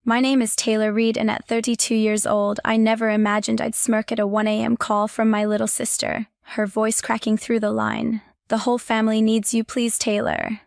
My name is Taylor Reed, and at 32 years old, I never imagined I'd smirk at a 1 a.m. call from my little sister, her voice cracking through the line. The whole family needs you, please, Taylor.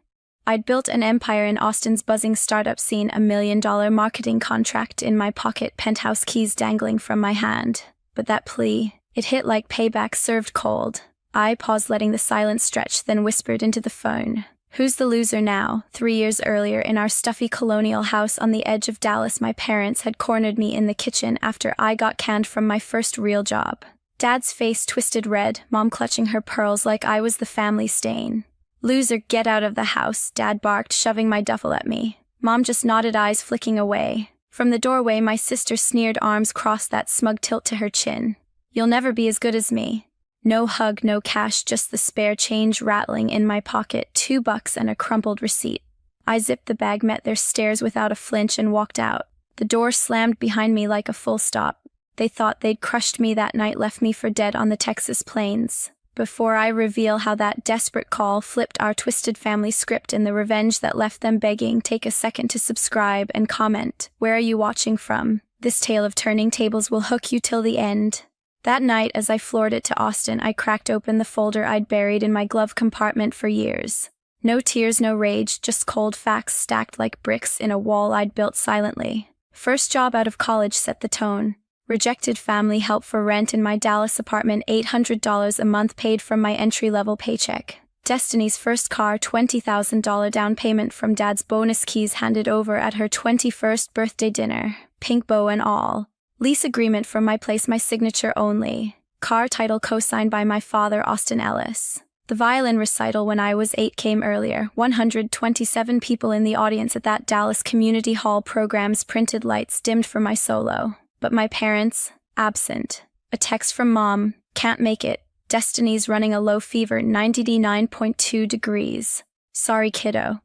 I'd built an empire in Austin's buzzing startup scene, $1 million marketing contract in my pocket, penthouse keys dangling from my hand. But that plea, it hit like payback served cold. I paused, letting the silence stretch, then whispered into the phone. Who's the loser now? 3 years earlier, in our stuffy colonial house on the edge of Dallas, my parents had cornered me in the kitchen after I got canned from my first real job. Dad's face twisted red, Mom clutching her pearls like I was the family stain. Loser, get out of the house, Dad barked, shoving my duffel at me. Mom just nodded, eyes flicking away. From the doorway, my sister sneered, arms crossed, that smug tilt to her chin. You'll never be as good as me. No hug, no cash, just the spare change rattling in my pocket, $2 and a crumpled receipt. I zipped the bag, met their stares without a flinch, and walked out. The door slammed behind me like a full stop. They thought they'd crushed me that night, left me for dead on the Texas plains. Before I reveal how that desperate call flipped our twisted family script and the revenge that left them begging, take a second to subscribe and comment. Where are you watching from? This tale of turning tables will hook you till the end. That night, as I floored it to Austin, I cracked open the folder I'd buried in my glove compartment for years. No tears, no rage, just cold facts stacked like bricks in a wall I'd built silently. First job out of college set the tone. Rejected family help for rent in my Dallas apartment, $800 a month paid from my entry-level paycheck. Destiny's first car, $20,000 down payment from Dad's bonus keys handed over at her 21st birthday dinner, pink bow and all. Lease agreement from my place, my signature only. Car title co-signed by my father, Austin Ellis. The violin recital when I was 8 came earlier. 127 people in the audience at that Dallas Community Hall. Programs, printed lights dimmed for my solo. But my parents, absent. A text from Mom, can't make it. Destiny's running a low fever, 99.2 degrees. Sorry, kiddo.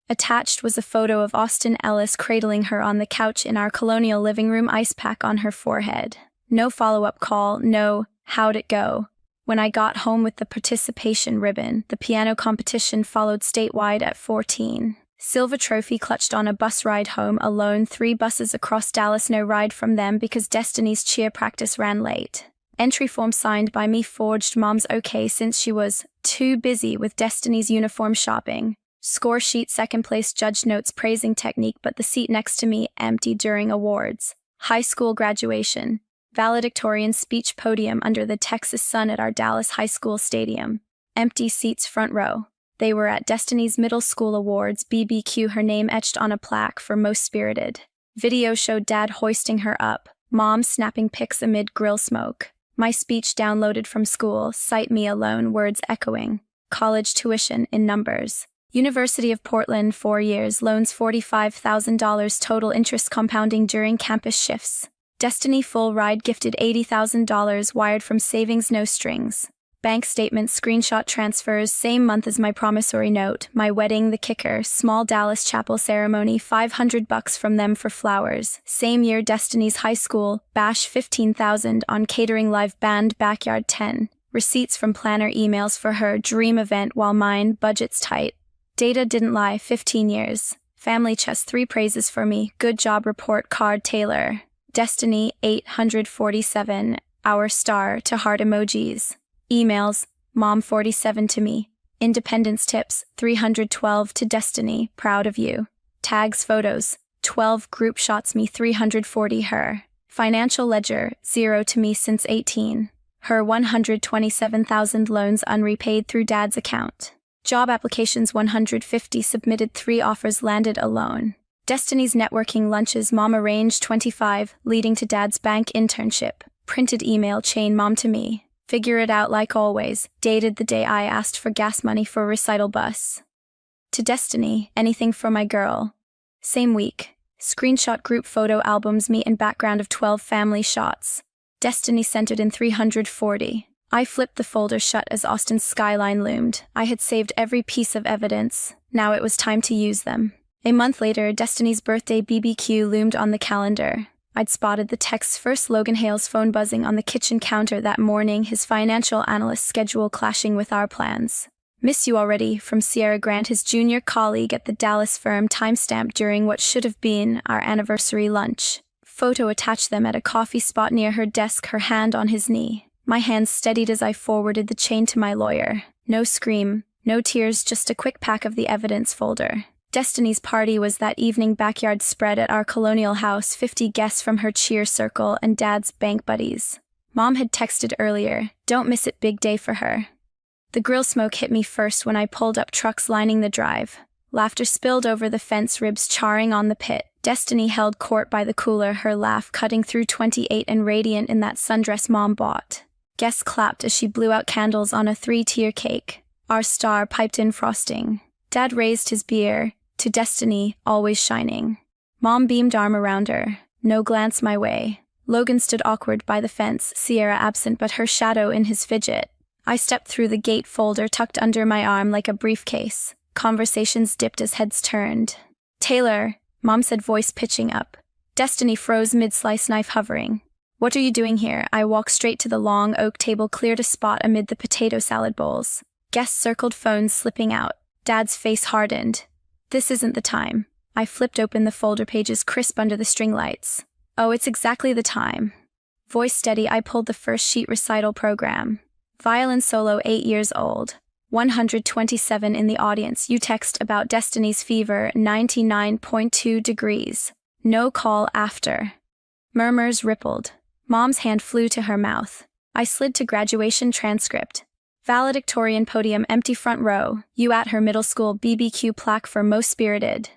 Attached was a photo of Austin Ellis cradling her on the couch in our colonial living room, ice pack on her forehead. No follow-up call, no, how'd it go? When I got home with the participation ribbon, the piano competition followed statewide at 14. Silver trophy clutched on a bus ride home alone, 3 buses across Dallas, no ride from them because Destiny's cheer practice ran late. Entry form signed by me, forged Mom's okay since she was too busy with Destiny's uniform shopping. Score sheet, second place, judge notes praising technique, but the seat next to me empty during awards. High school graduation. Valedictorian speech podium under the Texas sun at our Dallas High School stadium. Empty seats, front row. They were at Destiny's middle school awards, BBQ, her name etched on a plaque for most spirited. Video showed Dad hoisting her up, Mom snapping pics amid grill smoke. My speech downloaded from school, cite me alone, words echoing. College tuition in numbers. University of Portland, 4 years, loans $45,000, total interest compounding during campus shifts. Destiny full ride gifted $80,000 wired from savings, no strings. Bank statements, screenshot transfers, same month as my promissory note. My wedding, the kicker, small Dallas chapel ceremony, $500 from them for flowers. Same year, Destiny's high school, bash $15,000 on catering, live band, backyard 10. Receipts from planner, emails for her dream event while mine, budget's tight. Data didn't lie, 15 years. Family chest, 3 praises for me. Good job report card, Taylor. Destiny, 847, our star, to heart emojis. Emails, Mom 47 to me. Independence tips, 312 to Destiny, proud of you. Tags, photos, 12 group shots, me 340 her. Financial ledger, 0 to me since 18. Her 127,000 loans unrepaid through Dad's account. Job applications, 150 submitted, 3 offers landed alone. Destiny's networking lunches, Mom arranged 25, leading to Dad's bank internship. Printed email chain, Mom to me. Figure it out like always. Dated the day I asked for gas money for recital bus. To Destiny, anything for my girl. Same week. Screenshot group photo albums, me in background of 12 family shots. Destiny centered in 340. I flipped the folder shut as Austin's skyline loomed. I had saved every piece of evidence. Now it was time to use them. A month later, Destiny's birthday BBQ loomed on the calendar. I'd spotted the texts first, Logan Hale's phone buzzing on the kitchen counter that morning, his financial analyst schedule clashing with our plans. Miss you already, from Sierra Grant, his junior colleague at the Dallas firm, timestamped during what should have been our anniversary lunch. Photo attached them at a coffee spot near her desk, her hand on his knee. My hands steadied as I forwarded the chain to my lawyer. No scream, no tears, just a quick pack of the evidence folder. Destiny's party was that evening, backyard spread at our colonial house, 50 guests from her cheer circle and Dad's bank buddies. Mom had texted earlier, "Don't miss it, big day for her." The grill smoke hit me first when I pulled up, trucks lining the drive. Laughter spilled over the fence, ribs charring on the pit. Destiny held court by the cooler, her laugh cutting through 28 and radiant in that sundress Mom bought. Guests clapped as she blew out candles on a 3-tier cake. Our star piped in frosting. Dad raised his beer, to Destiny, always shining. Mom beamed, arm around her. No glance my way. Logan stood awkward by the fence, Sierra absent but her shadow in his fidget. I stepped through the gate, folder tucked under my arm like a briefcase. Conversations dipped as heads turned. "Taylor," Mom said, voice pitching up. Destiny froze mid-slice, knife hovering. "What are you doing here?" I walked straight to the long oak table, cleared a spot amid the potato salad bowls. Guests circled, phones slipping out. Dad's face hardened. "This isn't the time." I flipped open the folder, pages crisp under the string lights. "Oh, it's exactly the time." Voice steady, I pulled the first sheet, recital program. Violin solo, 8 years old. 127 in the audience. You text about Destiny's fever, 99.2 degrees. No call after. Murmurs rippled. Mom's hand flew to her mouth. I slid to graduation transcript. Valedictorian podium, empty front row. You at her middle school, BBQ plaque for most spirited.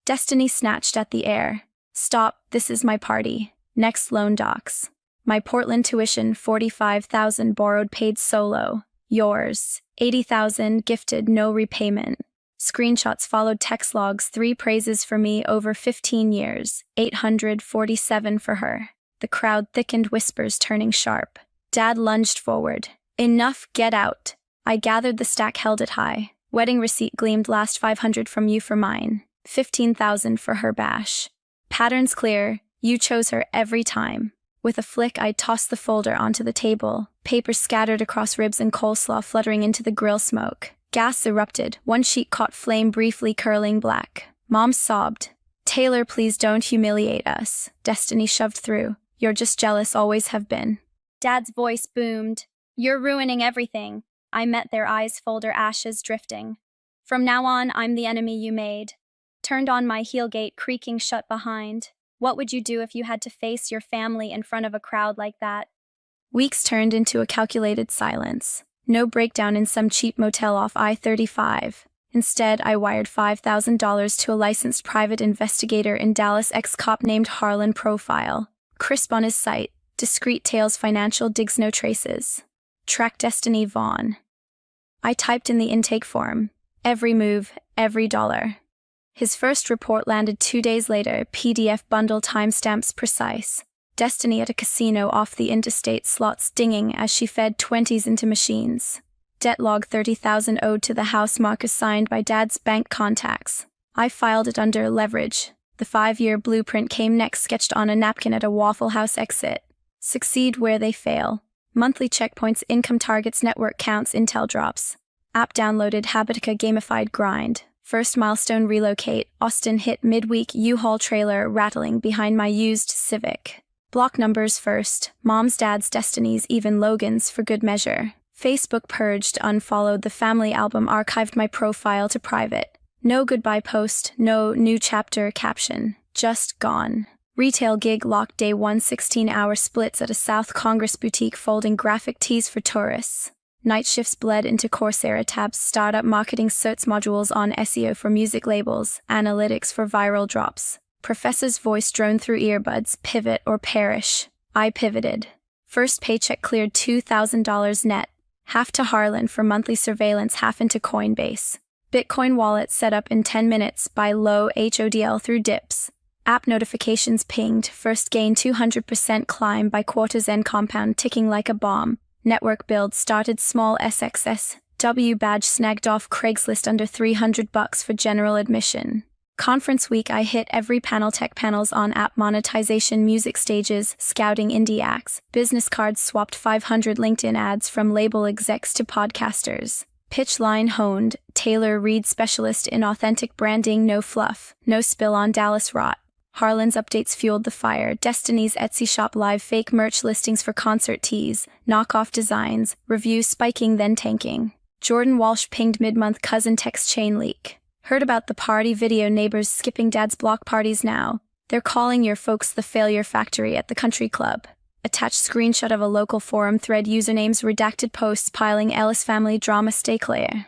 Destiny snatched at the air. "Stop, this is my party." Next, loan docs. My Portland tuition, 45,000 borrowed, paid solo. Yours, 80,000 gifted, no repayment. Screenshots followed, text logs, 3 praises for me over 15 years, 847 for her. The crowd thickened, whispers turning sharp. Dad lunged forward. "Enough, get out." I gathered the stack, held it high. Wedding receipt gleamed, last 500 from you for mine. 15,000 for her bash. Patterns clear, you chose her every time. With a flick, I tossed the folder onto the table. Papers scattered across, ribs and coleslaw fluttering into the grill smoke. Gas erupted. One sheet caught flame, briefly curling black. Mom sobbed. "Taylor, please don't humiliate us." Destiny shoved through. "You're just jealous, always have been." Dad's voice boomed. "You're ruining everything." I met their eyes, folder ashes drifting. "From now on, I'm the enemy you made." Turned on my heel, gate creaking shut behind. What would you do if you had to face your family in front of a crowd like that? Weeks turned into a calculated silence. No breakdown in some cheap motel off I-35. Instead, I wired $5,000 to a licensed private investigator in Dallas, ex-cop named Harlan Profile. Crisp on his site, discreet tales, financial digs, no traces. Track Destiny Vaughn. I typed in the intake form. Every move, every dollar. His first report landed 2 days later, PDF bundle, timestamps precise. Destiny at a casino off the interstate, slots dinging as she fed 20s into machines. Debt log, 30,000 owed to the house, mark assigned by Dad's bank contacts. I filed it under leverage. The 5-year blueprint came next, sketched on a napkin at a Waffle House exit. Succeed where they fail. Monthly checkpoints, income targets, network counts, intel drops. App downloaded, Habitica gamified grind. First milestone, relocate. Austin hit midweek, U-Haul trailer rattling behind my used Civic. Block numbers first. Mom's, Dad's, Destiny's, even Logan's for good measure. Facebook purged, unfollowed. The family album archived, my profile to private. No goodbye post, no new chapter caption. Just gone. Retail gig locked, day 1, 16-hour splits at a South Congress boutique, folding graphic tees for tourists. Night shifts bled into Coursera tabs, startup marketing certs, modules on SEO for music labels, analytics for viral drops. Professor's voice droned through earbuds, pivot or perish. I pivoted. First paycheck cleared $2,000 net. Half to Harlan for monthly surveillance, half into Coinbase. Bitcoin wallet set up in 10 minutes by low HODL through dips. App notifications pinged, first gain 200% climb by quarter's end, compound ticking like a bomb. Network build started, small SXSW badge snagged off Craigslist, under $300 for general admission. Conference week, I hit every panel, tech panels on app monetization, music stages, scouting indie acts. Business cards swapped, 500 LinkedIn ads from label execs to podcasters. Pitch line honed, Taylor Reid specialist in authentic branding, no fluff, no spill on Dallas rot. Harlan's updates fueled the fire. Destiny's Etsy shop live fake merch listings for concert tees, knockoff designs, reviews spiking then tanking. Jordan Walsh pinged mid-month cousin text chain leak. Heard about the party video, neighbors skipping dad's block parties now. They're calling your folks the failure factory at the country club. Attached screenshot of a local forum thread, usernames redacted, posts piling, Ellis family drama stay clear.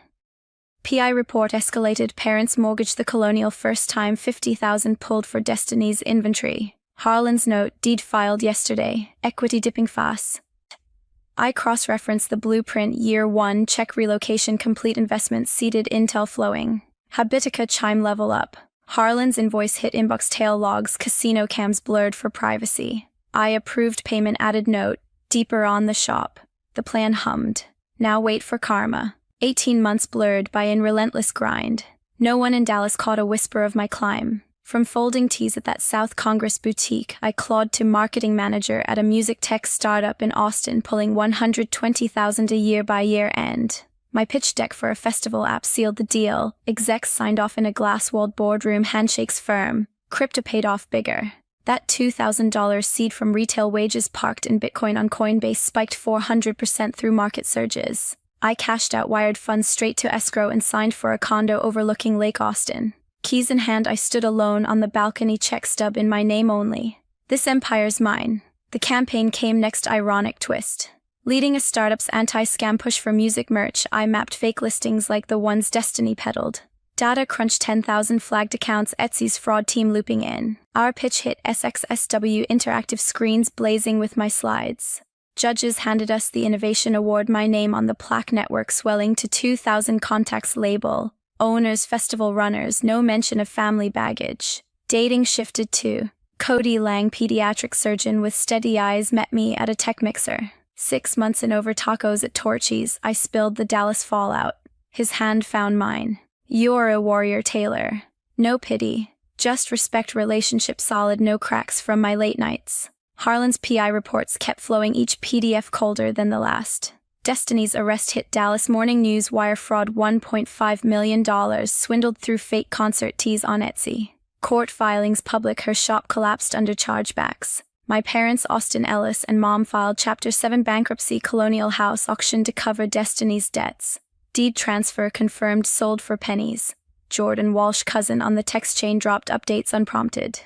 PI report escalated, parents mortgaged the colonial first time, 50,000 pulled for Destiny's inventory. Harlan's note, deed filed yesterday, equity dipping fast. I cross-referenced the blueprint, year 1, check relocation complete, investments seeded, intel flowing. Habitica chime level up. Harlan's invoice hit inbox, tail logs, casino cams blurred for privacy. I approved payment, added note, deeper on the shop. The plan hummed. Now wait for karma. 18 months blurred by in relentless grind. No one in Dallas caught a whisper of my climb. From folding tees at that South Congress boutique, I clawed to marketing manager at a music tech startup in Austin, pulling $120,000 a year by year end. My pitch deck for a festival app sealed the deal. Execs signed off in a glass-walled boardroom, handshakes firm. Crypto paid off bigger. That $2,000 seed from retail wages parked in Bitcoin on Coinbase spiked 400% through market surges. I cashed out wired funds straight to escrow and signed for a condo overlooking Lake Austin. Keys in hand, I stood alone on the balcony, check stub in my name only. This empire's mine. The campaign came next, ironic twist. Leading a startup's anti-scam push for music merch, I mapped fake listings like the ones Destiny peddled. Data crunch, 10,000 flagged accounts, Etsy's fraud team looping in. Our pitch hit SXSW, interactive screens blazing with my slides. Judges handed us the Innovation Award, my name on the plaque, network swelling to 2,000 contacts, label. Owners, festival runners, no mention of family baggage. Dating shifted to. Cody Lang, pediatric surgeon with steady eyes, met me at a tech mixer. 6 months and over tacos at Torchy's, I spilled the Dallas fallout. His hand found mine. You're a warrior, Taylor. No pity. Just respect, relationship solid, no cracks from my late nights. Harlan's PI reports kept flowing, each PDF colder than the last. Destiny's arrest hit Dallas Morning News, wire fraud, $1.5 million swindled through fake concert tees on Etsy. Court filings public, her shop collapsed under chargebacks. My parents, Austin Ellis and mom, filed Chapter 7 bankruptcy, colonial house auction to cover Destiny's debts. Deed transfer confirmed, sold for pennies. Jordan Walsh, cousin on the text chain, dropped updates unprompted.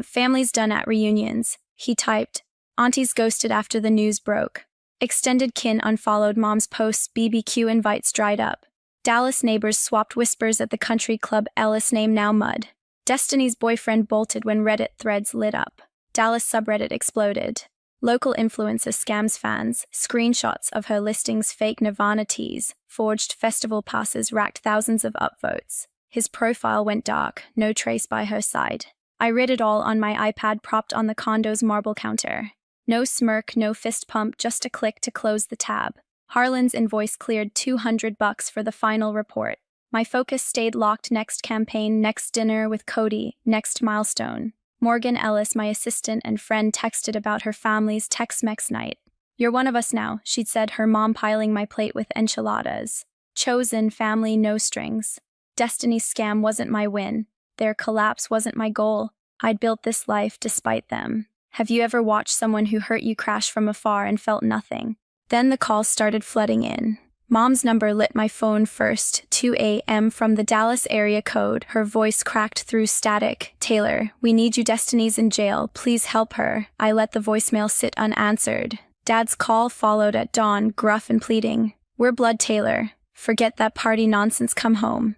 Family's done at reunions, he typed. Aunties ghosted after the news broke. Extended kin unfollowed mom's posts, BBQ invites dried up. Dallas neighbors swapped whispers at the country club, Ellis name now mud. Destiny's boyfriend bolted when Reddit threads lit up. Dallas subreddit exploded. Local influencer scams fans, screenshots of her listings, fake Nirvana tees, forged festival passes racked thousands of upvotes. His profile went dark, no trace by her side. I read it all on my iPad propped on the condo's marble counter. No smirk, no fist pump, just a click to close the tab. Harlan's invoice cleared $200 for the final report. My focus stayed locked, next campaign, next dinner with Cody, next milestone. Morgan Ellis, my assistant and friend, texted about her family's Tex-Mex night. You're one of us now, she'd said, her mom piling my plate with enchiladas. Chosen family, no strings. Destiny's scam wasn't my win. Their collapse wasn't my goal. I'd built this life despite them. Have you ever watched someone who hurt you crash from afar and felt nothing? Then the calls started flooding in. Mom's number lit my phone first, 2 a.m. from the Dallas area code. Her voice cracked through static. Taylor, we need you, Destiny's in jail. Please help her. I let the voicemail sit unanswered. Dad's call followed at dawn, gruff and pleading. We're blood, Taylor. Forget that party nonsense, come home.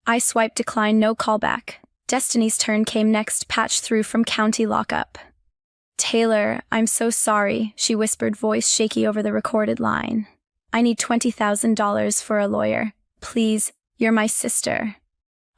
I swiped decline, no callback. Destiny's turn came next, patched through from county lockup. Taylor, I'm so sorry, she whispered, voice shaky over the recorded line. I need $20,000 for a lawyer. Please, you're my sister.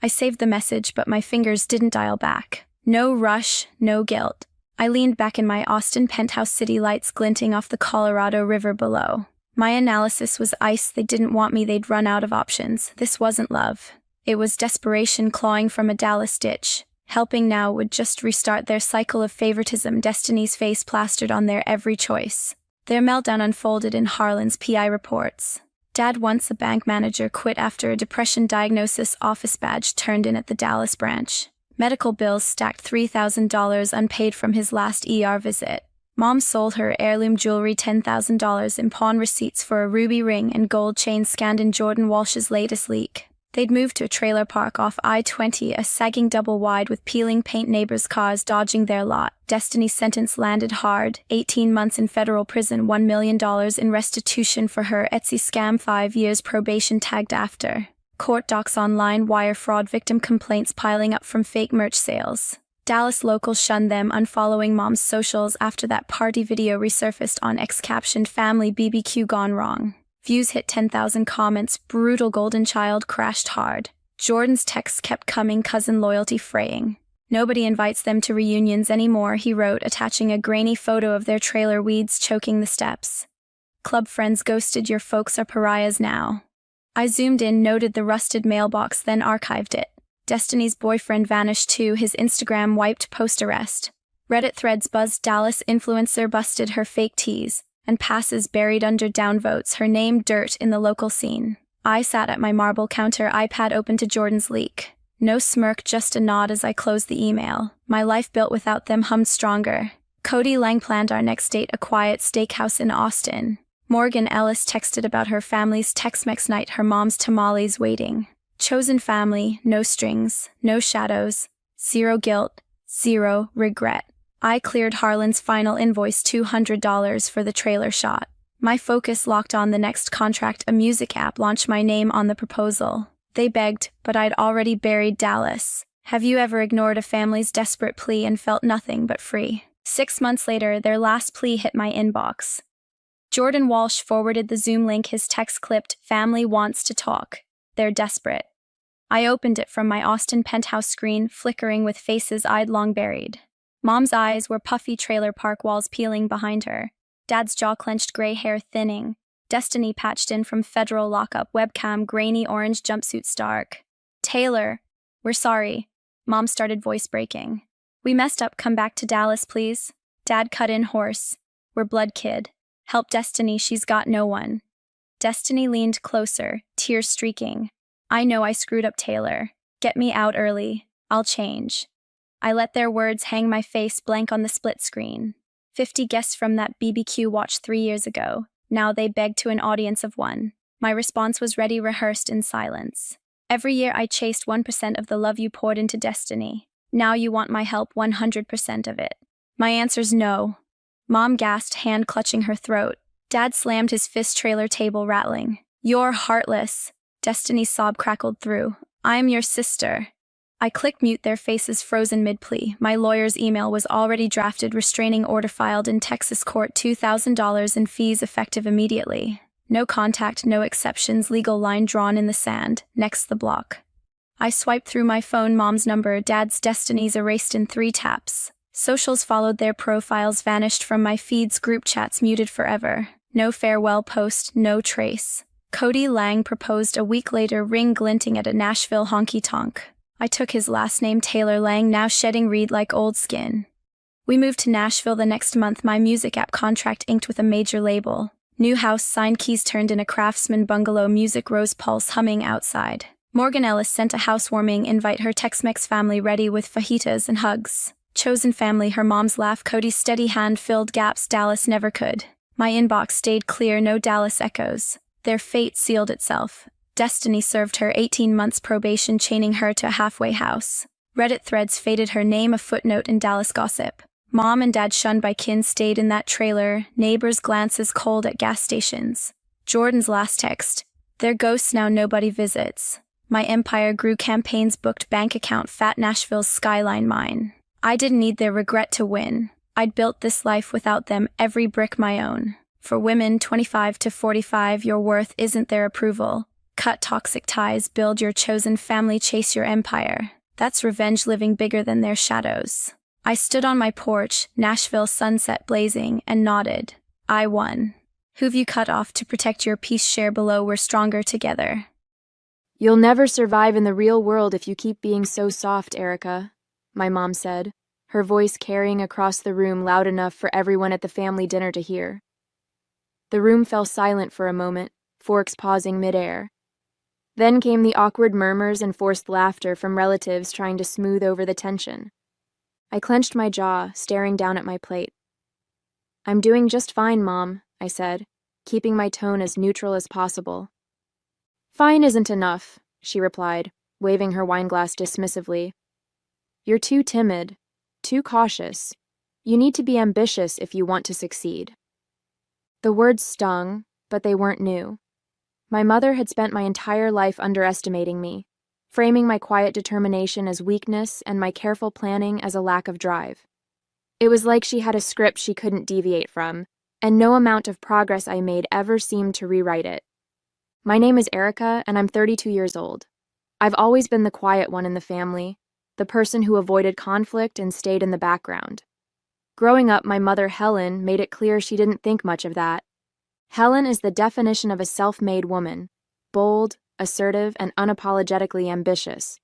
I saved the message, but my fingers didn't dial back. No rush, no guilt. I leaned back in my Austin penthouse, city lights glinting off the Colorado River below. My analysis was ice. They didn't want me, they'd run out of options. This wasn't love. It was desperation clawing from a Dallas ditch. Helping now would just restart their cycle of favoritism, Destiny's face plastered on their every choice. Their meltdown unfolded in Harlan's PI reports. Dad, once a bank manager, quit after a depression diagnosis. Office badge turned in at the Dallas branch. Medical bills stacked $3,000 unpaid from his last ER visit. Mom sold her heirloom jewelry, $10,000 in pawn receipts for a ruby ring and gold chain scanned in Jordan Walsh's latest leak. They'd moved to a trailer park off I-20, a sagging double-wide with peeling paint, neighbors' cars dodging their lot. Destiny's sentence landed hard, 18 months in federal prison, $1 million in restitution for her Etsy scam, 5 years probation tagged after. Court docs online, wire fraud victim complaints piling up from fake merch sales. Dallas locals shunned them, unfollowing Mom's socials after that party video resurfaced on X captioned "Family BBQ gone wrong." Views hit 10,000 comments, brutal golden child crashed hard. Jordan's texts kept coming, cousin loyalty fraying. Nobody invites them to reunions anymore, he wrote, attaching a grainy photo of their trailer, weeds choking the steps. Club friends ghosted, your folks are pariahs now. I zoomed in, noted the rusted mailbox, then archived it. Destiny's boyfriend vanished too, his Instagram wiped post-arrest. Reddit threads buzzed, Dallas influencer busted her fake teas. And passes buried under downvotes, her name dirt in the local scene. I sat at my marble counter, iPad open to Jordan's leak. No smirk, just a nod as I closed the email. My life built without them hummed stronger. Cody Lang planned our next date, a quiet steakhouse in Austin. Morgan Ellis texted about her family's Tex-Mex night, her mom's tamales waiting. Chosen family, no strings, no shadows, zero guilt, zero regret. I cleared Harlan's final invoice, $200 for the trailer shot. My focus locked on the next contract, a music app launched, my name on the proposal. They begged, but I'd already buried Dallas. Have you ever ignored a family's desperate plea and felt nothing but free? 6 months later, their last plea hit my inbox. Jordan Walsh forwarded the Zoom link, his text clipped, "Family wants to talk. They're desperate." I opened it from my Austin penthouse screen, flickering with faces I'd long buried. Mom's eyes were puffy, trailer park walls peeling behind her. Dad's jaw clenched, gray hair thinning. Destiny patched in from federal lockup, webcam, grainy orange jumpsuit stark. "Taylor, we're sorry." Mom started, voice breaking. "We messed up, come back to Dallas, please." Dad cut in hoarse. "We're blood, kid. Help Destiny, she's got no one." Destiny leaned closer, tears streaking. "I know I screwed up, Taylor. Get me out early. I'll change." I let their words hang, my face blank on the split screen. 50 guests from that BBQ watched 3 years ago. Now they begged to an audience of one. My response was ready, rehearsed in silence. "Every year I chased 1% of the love you poured into Destiny. Now you want my help, 100% of it." My answer's no. Mom gasped, hand clutching her throat. Dad slammed his fist, trailer table rattling. "You're heartless." Destiny's sob crackled through. "I'm your sister." I clicked mute, their faces frozen mid-plea. My lawyer's email was already drafted, restraining order filed in Texas court, $2,000 in fees effective immediately. No contact, no exceptions, legal line drawn in the sand. Next the block. I swiped through my phone, Mom's number, Dad's, Destiny's erased in 3 taps. Socials followed, their profiles vanished from my feeds, group chats muted forever. No farewell post, no trace. Cody Lang proposed a week later, ring glinting at a Nashville honky-tonk. I took his last name, Taylor Lang, now shedding reed like old skin. We moved to Nashville the next month, my music app contract inked with a major label. New house, signed, keys turned in a craftsman bungalow, music rose pulse humming outside. Morgan Ellis sent a housewarming invite, her Tex-Mex family ready with fajitas and hugs. Chosen family, her mom's laugh, Cody's steady hand filled gaps Dallas never could. My inbox stayed clear, no Dallas echoes. Their fate sealed itself. Destiny served her 18 months probation, chaining her to a halfway house. Reddit threads faded her name, a footnote in Dallas gossip. Mom and Dad, shunned by kin, stayed in that trailer, neighbors' glances cold at gas stations. Jordan's last text, "They're ghosts now, nobody visits." My empire grew, campaigns booked, bank account fat, Nashville's skyline mine. I didn't need their regret to win. I'd built this life without them, every brick my own. For women 25 to 45, your worth isn't their approval. Cut toxic ties, build your chosen family, chase your empire. That's revenge living bigger than their shadows. I stood on my porch, Nashville sunset blazing, and nodded. I won. Who've you cut off to protect your peace? Share below, we're stronger together. "You'll never survive in the real world if you keep being so soft, Erica," my mom said, her voice carrying across the room loud enough for everyone at the family dinner to hear. The room fell silent for a moment, forks pausing midair. Then came the awkward murmurs and forced laughter from relatives trying to smooth over the tension. I clenched my jaw, staring down at my plate. "I'm doing just fine, Mom," I said, keeping my tone as neutral as possible. "Fine isn't enough," she replied, waving her wineglass dismissively. "You're too timid, too cautious. You need to be ambitious if you want to succeed." The words stung, but they weren't new. My mother had spent my entire life underestimating me, framing my quiet determination as weakness and my careful planning as a lack of drive. It was like she had a script she couldn't deviate from, and no amount of progress I made ever seemed to rewrite it. My name is Erica, and I'm 32 years old. I've always been the quiet one in the family, the person who avoided conflict and stayed in the background. Growing up, my mother, Helen, made it clear she didn't think much of that. Helen is the definition of a self-made woman, bold, assertive, and unapologetically ambitious.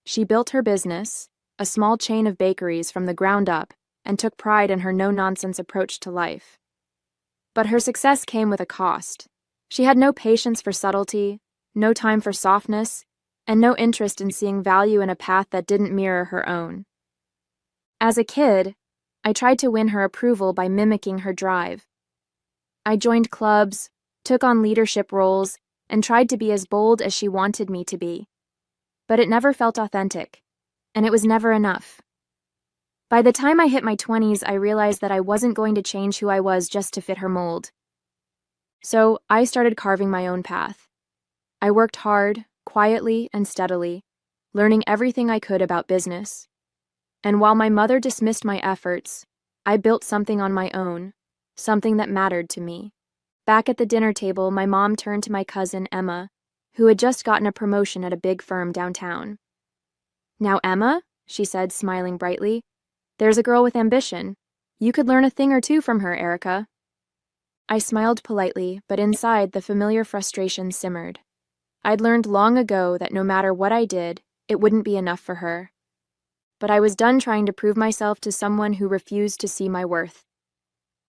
She built her business, a small chain of bakeries, from the ground up, and took pride in her no-nonsense approach to life. But her success came with a cost. She had no patience for subtlety, no time for softness, and no interest in seeing value in a path that didn't mirror her own. As a kid, I tried to win her approval by mimicking her drive. I joined clubs, took on leadership roles, and tried to be as bold as she wanted me to be. But it never felt authentic, and it was never enough. By the time I hit my 20s, I realized that I wasn't going to change who I was just to fit her mold. So I started carving my own path. I worked hard, quietly and steadily, learning everything I could about business. And while my mother dismissed my efforts, I built something on my own, something that mattered to me. Back at the dinner table, my mom turned to my cousin, Emma, who had just gotten a promotion at a big firm downtown. "Now, Emma," she said, smiling brightly, "there's a girl with ambition. You could learn a thing or two from her, Erica." I smiled politely, but inside the familiar frustration simmered. I'd learned long ago that no matter what I did, it wouldn't be enough for her. But I was done trying to prove myself to someone who refused to see my worth.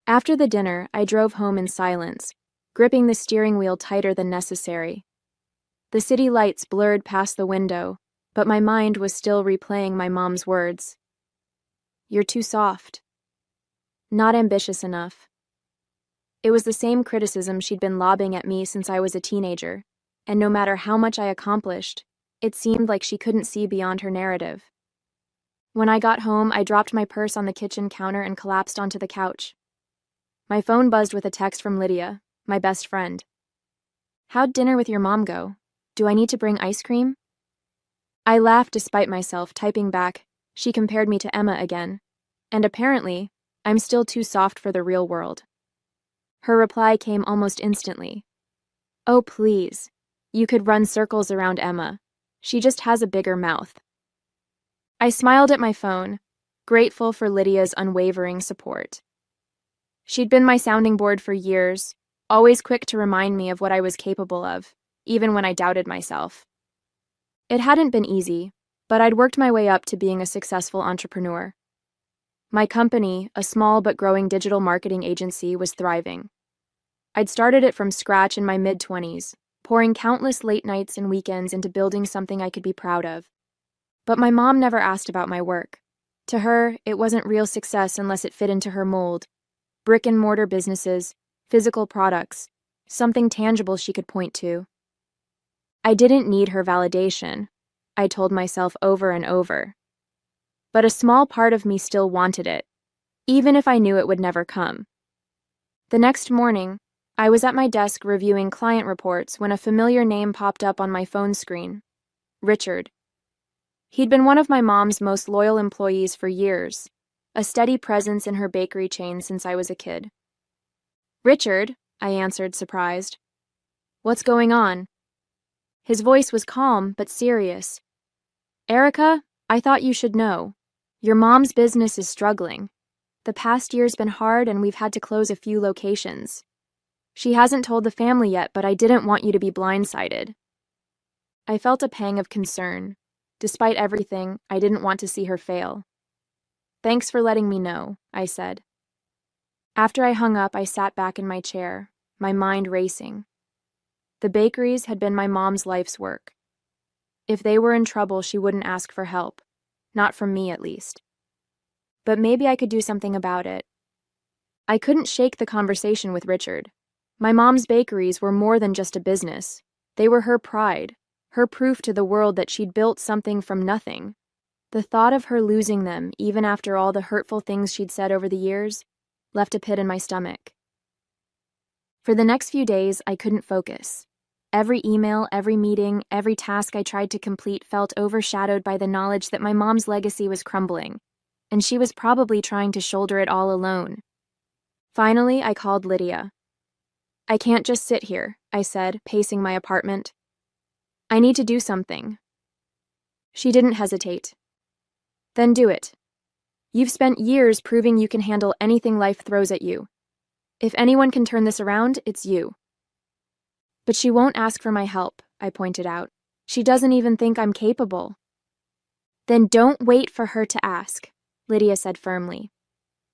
After the dinner, I drove home in silence, gripping the steering wheel tighter than necessary. The city lights blurred past the window, but my mind was still replaying my mom's words. "You're too soft. Not ambitious enough." It was the same criticism she'd been lobbing at me since I was a teenager, and no matter how much I accomplished, it seemed like she couldn't see beyond her narrative. When I got home, I dropped my purse on the kitchen counter and collapsed onto the couch. My phone buzzed with a text from Lydia, my best friend. "How'd dinner with your mom go? Do I need to bring ice cream?" I laughed despite myself, typing back, "She compared me to Emma again. And apparently, I'm still too soft for the real world." Her reply came almost instantly. "Oh, please. You could run circles around Emma. She just has a bigger mouth." I smiled at my phone, grateful for Lydia's unwavering support. She'd been my sounding board for years, always quick to remind me of what I was capable of, even when I doubted myself. It hadn't been easy, but I'd worked my way up to being a successful entrepreneur. My company, a small but growing digital marketing agency, was thriving. I'd started it from scratch in my mid-20s, pouring countless late nights and weekends into building something I could be proud of. But my mom never asked about my work. To her, it wasn't real success unless it fit into her mold. Brick-and-mortar businesses, physical products, something tangible she could point to. I didn't need her validation, I told myself over and over. But a small part of me still wanted it, even if I knew it would never come. The next morning, I was at my desk reviewing client reports when a familiar name popped up on my phone screen. Richard. He'd been one of my mom's most loyal employees for years, a steady presence in her bakery chain since I was a kid. "Richard," I answered, surprised. "What's going on?" His voice was calm but serious. "Erica, I thought you should know. Your mom's business is struggling. The past year's been hard and we've had to close a few locations. She hasn't told the family yet, but I didn't want you to be blindsided." I felt a pang of concern. Despite everything, I didn't want to see her fail. "Thanks for letting me know," I said. After I hung up, I sat back in my chair, my mind racing. The bakeries had been my mom's life's work. If they were in trouble, she wouldn't ask for help. Not from me, at least. But maybe I could do something about it. I couldn't shake the conversation with Richard. My mom's bakeries were more than just a business. They were her pride, her proof to the world that she'd built something from nothing. The thought of her losing them, even after all the hurtful things she'd said over the years, left a pit in my stomach. For the next few days, I couldn't focus. Every email, every meeting, every task I tried to complete felt overshadowed by the knowledge that my mom's legacy was crumbling, and she was probably trying to shoulder it all alone. Finally, I called Lydia. "I can't just sit here," I said, pacing my apartment. "I need to do something." She didn't hesitate. "Then do it. You've spent years proving you can handle anything life throws at you. If anyone can turn this around, it's you." "But she won't ask for my help," I pointed out. "She doesn't even think I'm capable." "Then don't wait for her to ask," Lydia said firmly.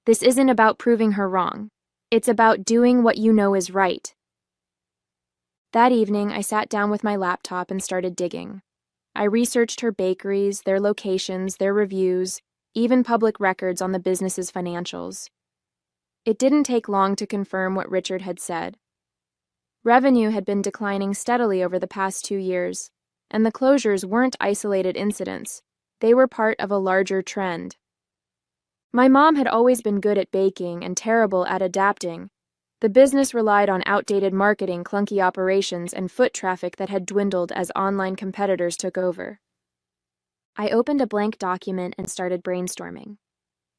"This isn't about proving her wrong. It's about doing what you know is right." That evening, I sat down with my laptop and started digging. I researched her bakeries, their locations, their reviews, even public records on the business's financials. It didn't take long to confirm what Richard had said. Revenue had been declining steadily over the past 2 years, and the closures weren't isolated incidents. They were part of a larger trend. My mom had always been good at baking and terrible at adapting. The business relied on outdated marketing, clunky operations, and foot traffic that had dwindled as online competitors took over. I opened a blank document and started brainstorming.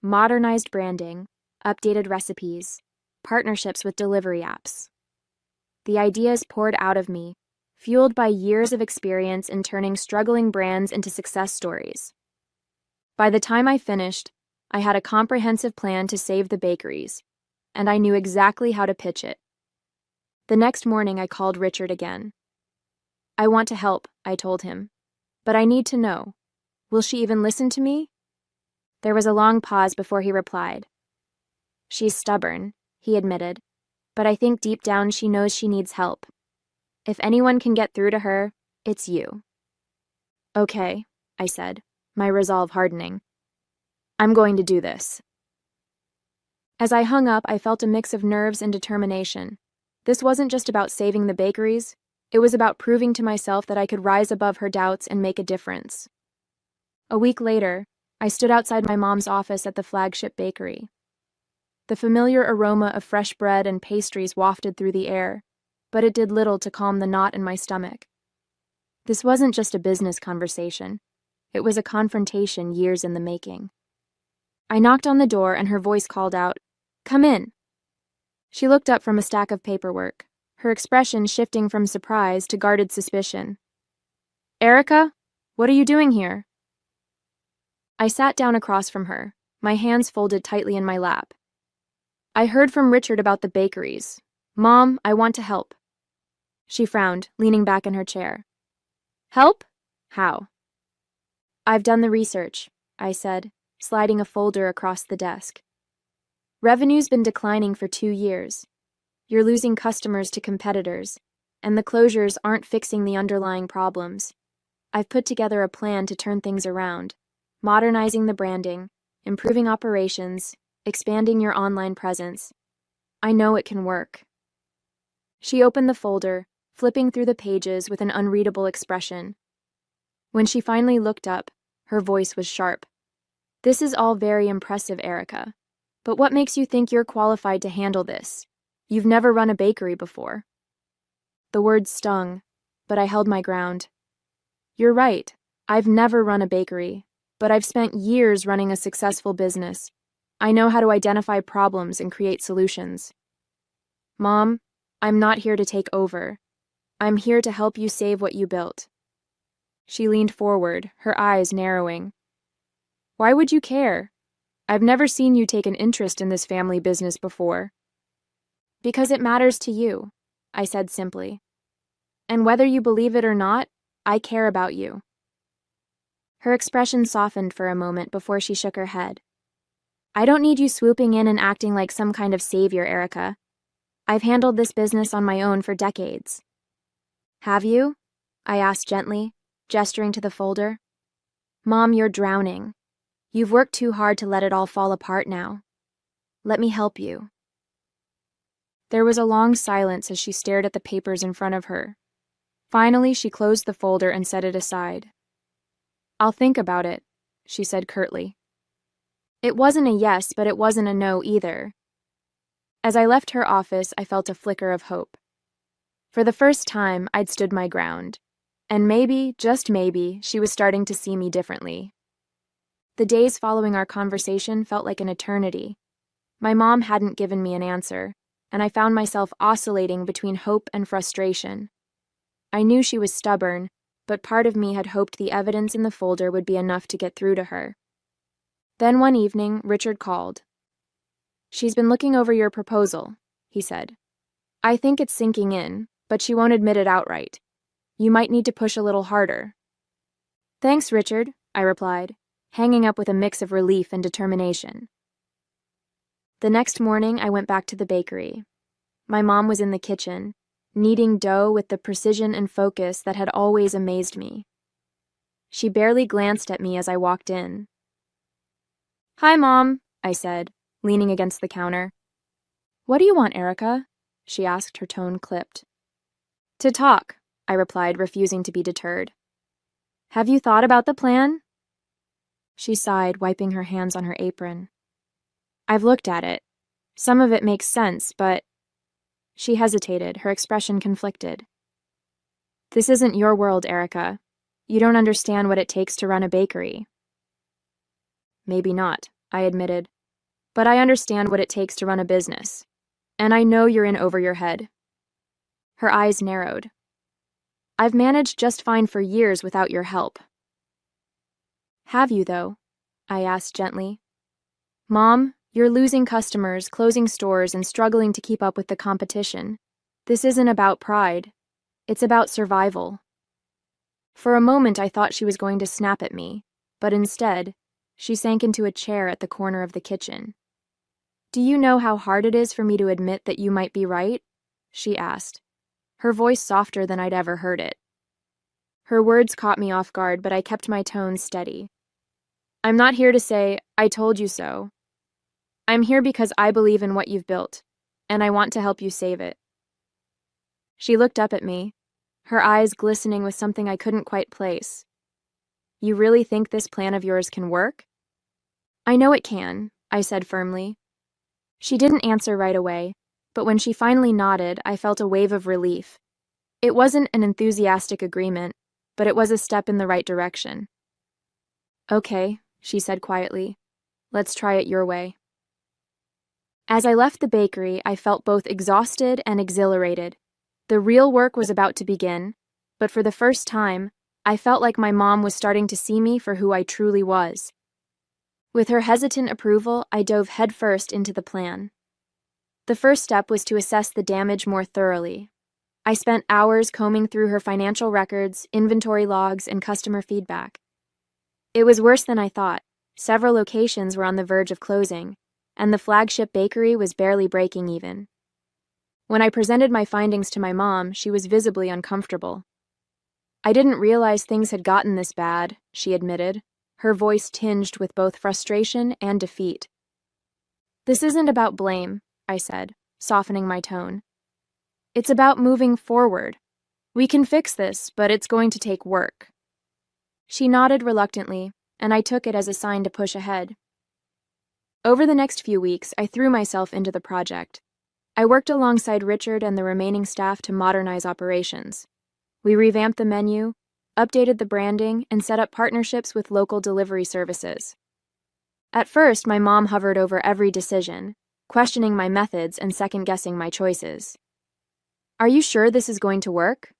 Modernized branding, updated recipes, partnerships with delivery apps. The ideas poured out of me, fueled by years of experience in turning struggling brands into success stories. By the time I finished, I had a comprehensive plan to save the bakeries, and I knew exactly how to pitch it. The next morning, I called Richard again. "I want to help," I told him, "but I need to know. Will she even listen to me?" There was a long pause before he replied. "She's stubborn," he admitted, "but I think deep down she knows she needs help. If anyone can get through to her, it's you." "Okay," I said, my resolve hardening. "I'm going to do this." As I hung up, I felt a mix of nerves and determination. This wasn't just about saving the bakeries. It was about proving to myself that I could rise above her doubts and make a difference. A week later, I stood outside my mom's office at the flagship bakery. The familiar aroma of fresh bread and pastries wafted through the air, but it did little to calm the knot in my stomach. This wasn't just a business conversation. It was a confrontation years in the making. I knocked on the door and her voice called out, "Come in." She looked up from a stack of paperwork, her expression shifting from surprise to guarded suspicion. "Erica, what are you doing here?" I sat down across from her, my hands folded tightly in my lap. "I heard from Richard about the bakeries. Mom, I want to help." She frowned, leaning back in her chair. "Help? How?" "I've done the research," I said, sliding a folder across the desk. "Revenue's been declining for 2 years. You're losing customers to competitors, and the closures aren't fixing the underlying problems. I've put together a plan to turn things around, modernizing the branding, improving operations, expanding your online presence. I know it can work." She opened the folder, flipping through the pages with an unreadable expression. When she finally looked up, her voice was sharp. "This is all very impressive, Erica. But what makes you think you're qualified to handle this? You've never run a bakery before." The words stung, but I held my ground. "You're right. I've never run a bakery, but I've spent years running a successful business. I know how to identify problems and create solutions. Mom, I'm not here to take over. I'm here to help you save what you built." She leaned forward, her eyes narrowing. "Why would you care? I've never seen you take an interest in this family business before." "Because it matters to you," I said simply. "And whether you believe it or not, I care about you." Her expression softened for a moment before she shook her head. "I don't need you swooping in and acting like some kind of savior, Erica. I've handled this business on my own for decades." Have you? I asked gently, gesturing to the folder. Mom, you're drowning. You've worked too hard to let it all fall apart now. Let me help you. There was a long silence as she stared at the papers in front of her. Finally, she closed the folder and set it aside. I'll think about it, she said curtly. It wasn't a yes, but it wasn't a no either. As I left her office, I felt a flicker of hope. For the first time, I'd stood my ground. And maybe, just maybe, she was starting to see me differently. The days following our conversation felt like an eternity. My mom hadn't given me an answer, and I found myself oscillating between hope and frustration. I knew she was stubborn, but part of me had hoped the evidence in the folder would be enough to get through to her. Then one evening, Richard called. She's been looking over your proposal, he said. I think it's sinking in, but she won't admit it outright. You might need to push a little harder. Thanks, Richard, I replied, hanging up with a mix of relief and determination. The next morning, I went back to the bakery. My mom was in the kitchen, kneading dough with the precision and focus that had always amazed me. She barely glanced at me as I walked in. Hi, Mom, I said, leaning against the counter. What do you want, Erica? She asked, her tone clipped. To talk, I replied, refusing to be deterred. Have you thought about the plan? She sighed, wiping her hands on her apron. I've looked at it. Some of it makes sense, but... She hesitated, her expression conflicted. This isn't your world, Erica. You don't understand what it takes to run a bakery. Maybe not, I admitted. But I understand what it takes to run a business. And I know you're in over your head. Her eyes narrowed. I've managed just fine for years without your help. Have you, though? I asked gently. Mom, you're losing customers, closing stores, and struggling to keep up with the competition. This isn't about pride. It's about survival. For a moment, I thought she was going to snap at me, but instead, she sank into a chair at the corner of the kitchen. Do you know how hard it is for me to admit that you might be right? She asked, her voice softer than I'd ever heard it. Her words caught me off guard, but I kept my tone steady. I'm not here to say, I told you so. I'm here because I believe in what you've built, and I want to help you save it. She looked up at me, her eyes glistening with something I couldn't quite place. You really think this plan of yours can work? I know it can, I said firmly. She didn't answer right away, but when she finally nodded, I felt a wave of relief. It wasn't an enthusiastic agreement, but it was a step in the right direction. Okay, she said quietly. Let's try it your way. As I left the bakery, I felt both exhausted and exhilarated. The real work was about to begin, but for the first time, I felt like my mom was starting to see me for who I truly was. With her hesitant approval, I dove headfirst into the plan. The first step was to assess the damage more thoroughly. I spent hours combing through her financial records, inventory logs, and customer feedback. It was worse than I thought. Several locations were on the verge of closing, and the flagship bakery was barely breaking even. When I presented my findings to my mom, she was visibly uncomfortable. I didn't realize things had gotten this bad, she admitted, her voice tinged with both frustration and defeat. This isn't about blame, I said, softening my tone. It's about moving forward. We can fix this, but it's going to take work. She nodded reluctantly, and I took it as a sign to push ahead. Over the next few weeks, I threw myself into the project. I worked alongside Richard and the remaining staff to modernize operations. We revamped the menu, updated the branding, and set up partnerships with local delivery services. At first, my mom hovered over every decision, questioning my methods and second-guessing my choices. Are you sure this is going to work?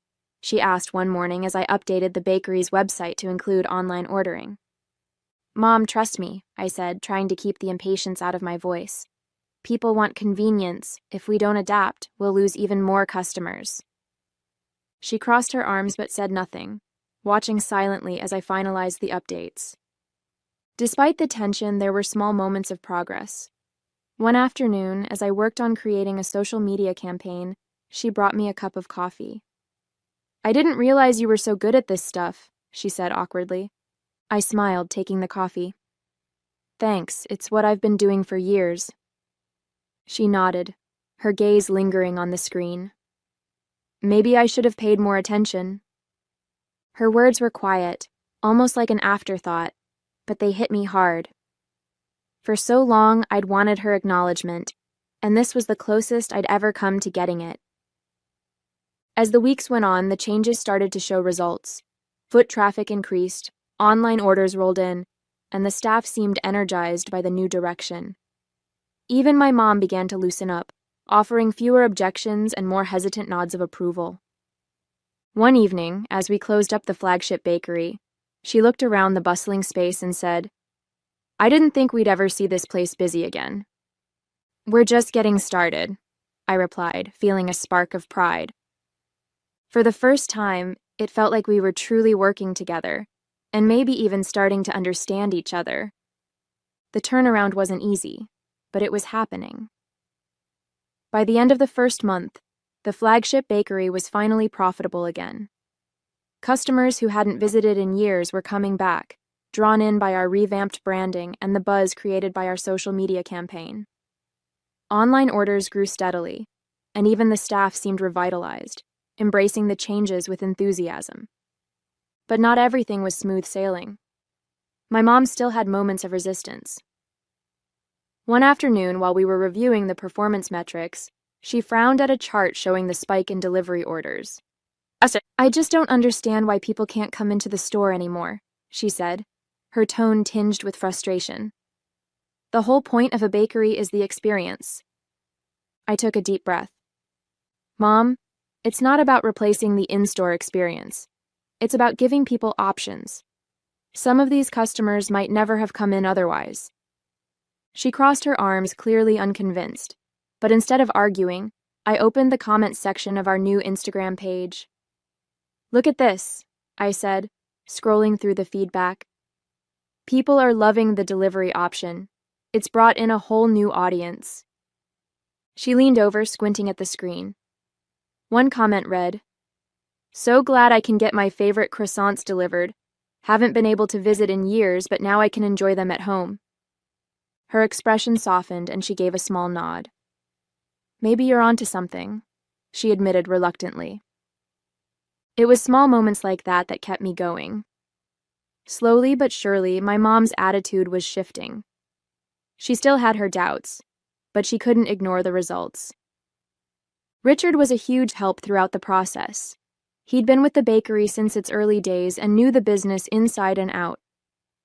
She asked one morning as I updated the bakery's website to include online ordering. Mom, trust me, I said, trying to keep the impatience out of my voice. People want convenience. If we don't adapt, we'll lose even more customers. She crossed her arms but said nothing, watching silently as I finalized the updates. Despite the tension, there were small moments of progress. One afternoon, as I worked on creating a social media campaign, she brought me a cup of coffee. I didn't realize you were so good at this stuff, she said awkwardly. I smiled, taking the coffee. Thanks, it's what I've been doing for years. She nodded, her gaze lingering on the screen. Maybe I should have paid more attention. Her words were quiet, almost like an afterthought, but they hit me hard. For so long, I'd wanted her acknowledgement, and this was the closest I'd ever come to getting it. As the weeks went on, the changes started to show results. Foot traffic increased, online orders rolled in, and the staff seemed energized by the new direction. Even my mom began to loosen up, offering fewer objections and more hesitant nods of approval. One evening, as we closed up the flagship bakery, she looked around the bustling space and said, "I didn't think we'd ever see this place busy again." "We're just getting started," I replied, feeling a spark of pride. For the first time, it felt like we were truly working together, and maybe even starting to understand each other. The turnaround wasn't easy, but it was happening. By the end of the first month, the flagship bakery was finally profitable again. Customers who hadn't visited in years were coming back, drawn in by our revamped branding and the buzz created by our social media campaign. Online orders grew steadily, and even the staff seemed revitalized, embracing the changes with enthusiasm. But not everything was smooth sailing. My mom still had moments of resistance. One afternoon, while we were reviewing the performance metrics, she frowned at a chart showing the spike in delivery orders. "I just don't understand why people can't come into the store anymore," she said, her tone tinged with frustration. "The whole point of a bakery is the experience." I took a deep breath. "Mom, it's not about replacing the in-store experience. It's about giving people options. Some of these customers might never have come in otherwise." She crossed her arms, clearly unconvinced, but instead of arguing, I opened the comments section of our new Instagram page. "Look at this," I said, scrolling through the feedback. "People are loving the delivery option. It's brought in a whole new audience." She leaned over, squinting at the screen. One comment read, "So glad I can get my favorite croissants delivered. Haven't been able to visit in years, but now I can enjoy them at home." Her expression softened and she gave a small nod. "Maybe you're onto something," she admitted reluctantly. It was small moments like that that kept me going. Slowly but surely, my mom's attitude was shifting. She still had her doubts, but she couldn't ignore the results. Richard was a huge help throughout the process. He'd been with the bakery since its early days and knew the business inside and out.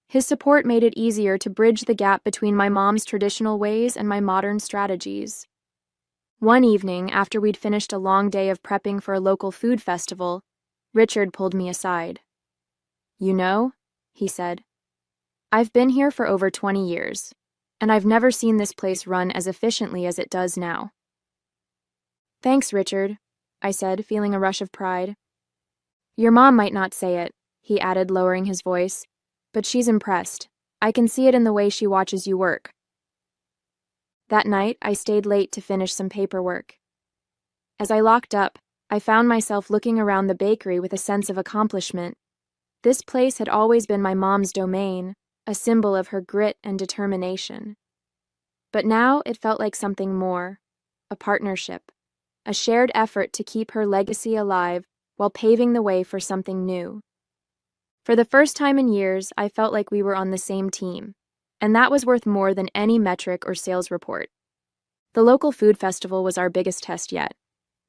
His support made it easier to bridge the gap between my mom's traditional ways and my modern strategies. One evening, after we'd finished a long day of prepping for a local food festival, Richard pulled me aside. "You know," he said, "I've been here for over 20 years, and I've never seen this place run as efficiently as it does now." "Thanks, Richard," I said, feeling a rush of pride. "Your mom might not say it," he added, lowering his voice, "but she's impressed. I can see it in the way she watches you work." That night, I stayed late to finish some paperwork. As I locked up, I found myself looking around the bakery with a sense of accomplishment. This place had always been my mom's domain, a symbol of her grit and determination. But now it felt like something more, a partnership, a shared effort to keep her legacy alive while paving the way for something new. For the first time in years, I felt like we were on the same team, and that was worth more than any metric or sales report. The local food festival was our biggest test yet.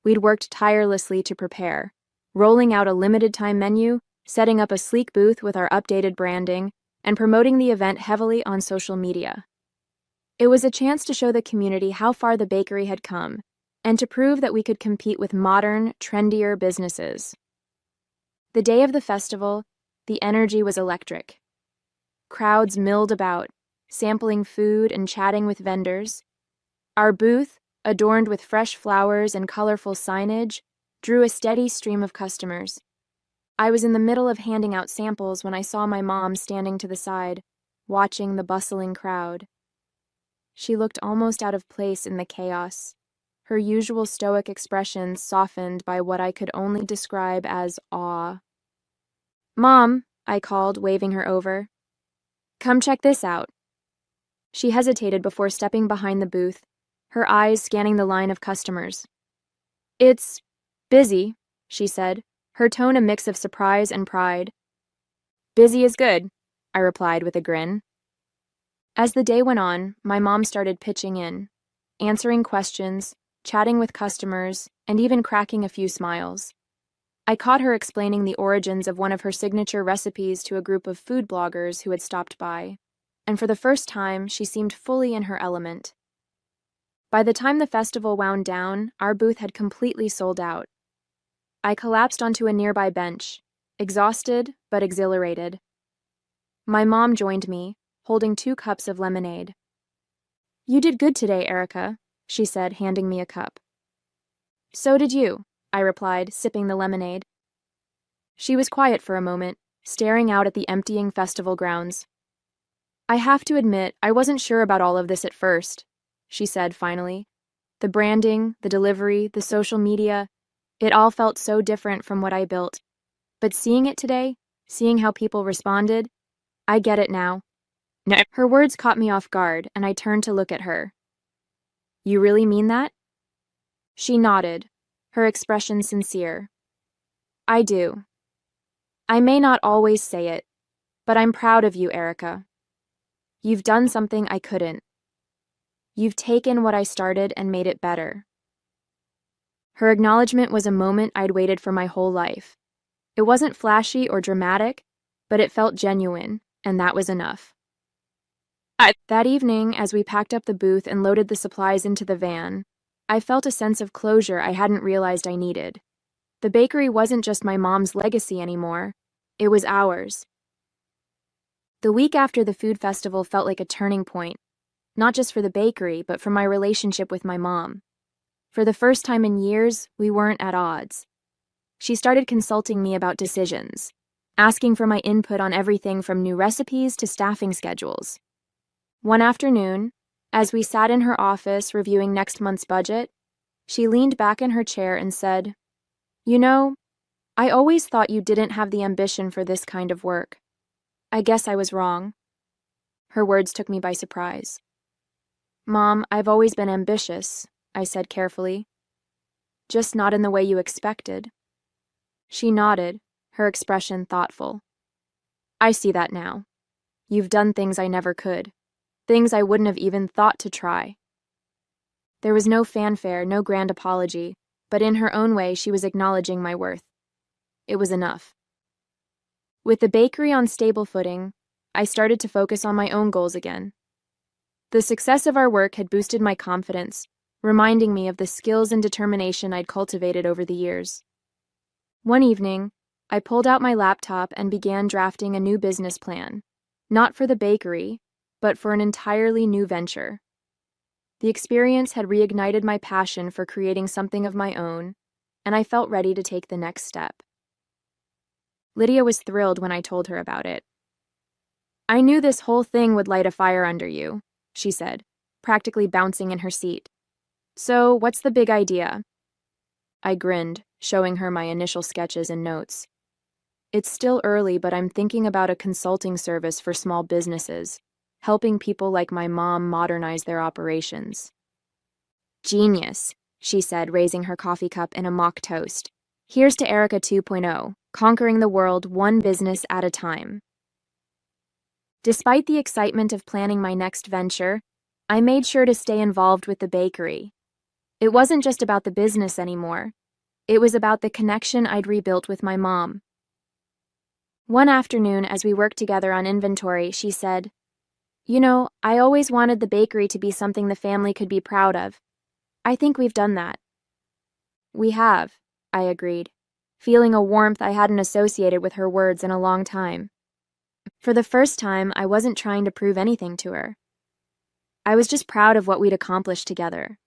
We'd worked tirelessly to prepare, rolling out a limited-time menu, setting up a sleek booth with our updated branding, and promoting the event heavily on social media. It was a chance to show the community how far the bakery had come, and to prove that we could compete with modern, trendier businesses. The day of the festival, the energy was electric. Crowds milled about, sampling food and chatting with vendors. Our booth, adorned with fresh flowers and colorful signage, drew a steady stream of customers. I was in the middle of handing out samples when I saw my mom standing to the side, watching the bustling crowd. She looked almost out of place in the chaos, her usual stoic expression softened by what I could only describe as awe. "Mom," I called, waving her over. "Come check this out." She hesitated before stepping behind the booth, her eyes scanning the line of customers. "It's busy," she said, her tone a mix of surprise and pride. "Busy is good," I replied with a grin. As the day went on, my mom started pitching in, answering questions, chatting with customers, and even cracking a few smiles. I caught her explaining the origins of one of her signature recipes to a group of food bloggers who had stopped by, and for the first time, she seemed fully in her element. By the time the festival wound down, our booth had completely sold out. I collapsed onto a nearby bench, exhausted but exhilarated. My mom joined me, holding 2 cups of lemonade. "You did good today, Erica," she said, handing me a cup. "So did you," I replied, sipping the lemonade. She was quiet for a moment, staring out at the emptying festival grounds. "I have to admit, I wasn't sure about all of this at first," she said finally. "The branding, the delivery, the social media, it all felt so different from what I built. But seeing it today, seeing how people responded, I get it now." Her words caught me off guard, and I turned to look at her. "You really mean that?" She nodded, her expression sincere. "I do. I may not always say it, but I'm proud of you, Erica. You've done something I couldn't. You've taken what I started and made it better." Her acknowledgement was a moment I'd waited for my whole life. It wasn't flashy or dramatic, but it felt genuine, and that was enough. That evening, as we packed up the booth and loaded the supplies into the van, I felt a sense of closure I hadn't realized I needed. The bakery wasn't just my mom's legacy anymore, it was ours. The week after the food festival felt like a turning point, not just for the bakery, but for my relationship with my mom. For the first time in years, we weren't at odds. She started consulting me about decisions, asking for my input on everything from new recipes to staffing schedules. One afternoon, as we sat in her office reviewing next month's budget, she leaned back in her chair and said, "You know, I always thought you didn't have the ambition for this kind of work. I guess I was wrong." Her words took me by surprise. "Mom, I've always been ambitious," I said carefully. "Just not in the way you expected." She nodded, her expression thoughtful. "I see that now. You've done things I never could. Things I wouldn't have even thought to try." There was no fanfare, no grand apology, but in her own way she was acknowledging my worth. It was enough. With the bakery on stable footing, I started to focus on my own goals again. The success of our work had boosted my confidence, reminding me of the skills and determination I'd cultivated over the years. One evening, I pulled out my laptop and began drafting a new business plan, not for the bakery, but for an entirely new venture. The experience had reignited my passion for creating something of my own, and I felt ready to take the next step. Lydia was thrilled when I told her about it. "I knew this whole thing would light a fire under you," she said, practically bouncing in her seat. "So, what's the big idea?" I grinned, showing her my initial sketches and notes. "It's still early, but I'm thinking about a consulting service for small businesses, helping people like my mom modernize their operations." "Genius," she said, raising her coffee cup in a mock toast. "Here's to Erica 2.0, conquering the world one business at a time." Despite the excitement of planning my next venture, I made sure to stay involved with the bakery. It wasn't just about the business anymore. It was about the connection I'd rebuilt with my mom. One afternoon, as we worked together on inventory, she said, "You know, I always wanted the bakery to be something the family could be proud of. I think we've done that." "We have," I agreed, feeling a warmth I hadn't associated with her words in a long time. For the first time, I wasn't trying to prove anything to her. I was just proud of what we'd accomplished together.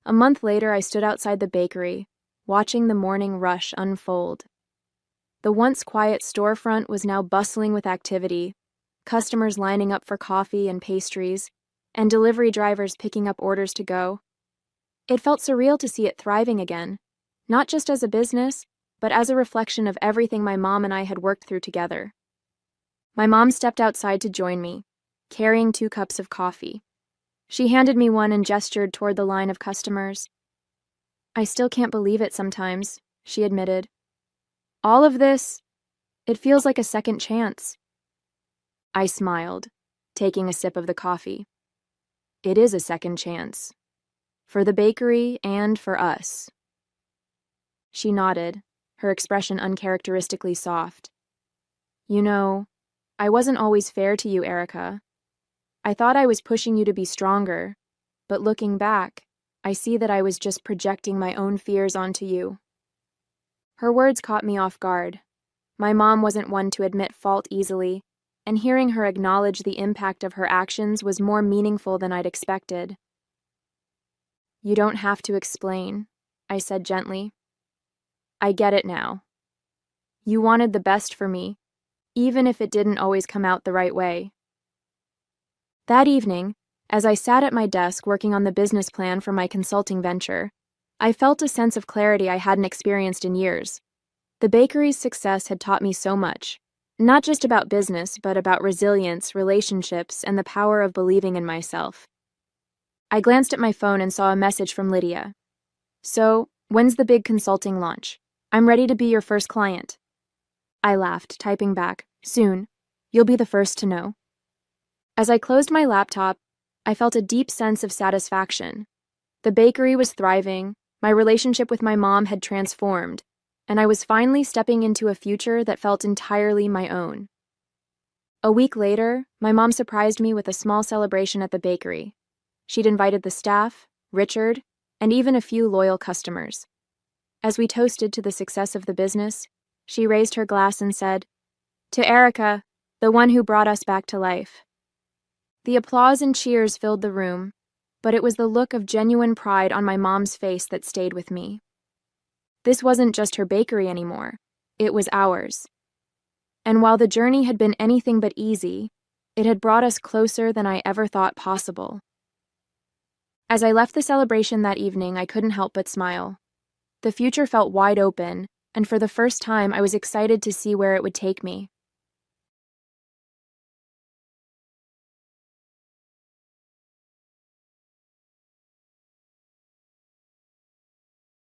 A month later, I stood outside the bakery, watching the morning rush unfold. The once quiet storefront was now bustling with activity, customers lining up for coffee and pastries, and delivery drivers picking up orders to go. It felt surreal to see it thriving again, not just as a business, but as a reflection of everything my mom and I had worked through together. My mom stepped outside to join me, carrying 2 cups of coffee. She handed me one and gestured toward the line of customers. "I still can't believe it sometimes," she admitted. "All of this, it feels like a second chance." I smiled, taking a sip of the coffee. "It is a second chance. For the bakery and for us." She nodded, her expression uncharacteristically soft. "You know, I wasn't always fair to you, Erica. I thought I was pushing you to be stronger, but looking back, I see that I was just projecting my own fears onto you." Her words caught me off guard. My mom wasn't one to admit fault easily, and hearing her acknowledge the impact of her actions was more meaningful than I'd expected. "You don't have to explain," I said gently. "I get it now. You wanted the best for me, even if it didn't always come out the right way." That evening, as I sat at my desk working on the business plan for my consulting venture, I felt a sense of clarity I hadn't experienced in years. The bakery's success had taught me so much, not just about business, but about resilience, relationships, and the power of believing in myself. I glanced at my phone and saw a message from Lydia. "So, when's the big consulting launch? I'm ready to be your first client." I laughed, typing back, "Soon. You'll be the first to know." As I closed my laptop, I felt a deep sense of satisfaction. The bakery was thriving, my relationship with my mom had transformed, and I was finally stepping into a future that felt entirely my own. A week later, my mom surprised me with a small celebration at the bakery. She'd invited the staff, Richard, and even a few loyal customers. As we toasted to the success of the business, she raised her glass and said, "To Erica, the one who brought us back to life." The applause and cheers filled the room, but it was the look of genuine pride on my mom's face that stayed with me. This wasn't just her bakery anymore, it was ours. And while the journey had been anything but easy, it had brought us closer than I ever thought possible. As I left the celebration that evening, I couldn't help but smile. The future felt wide open, and for the first time I was excited to see where it would take me.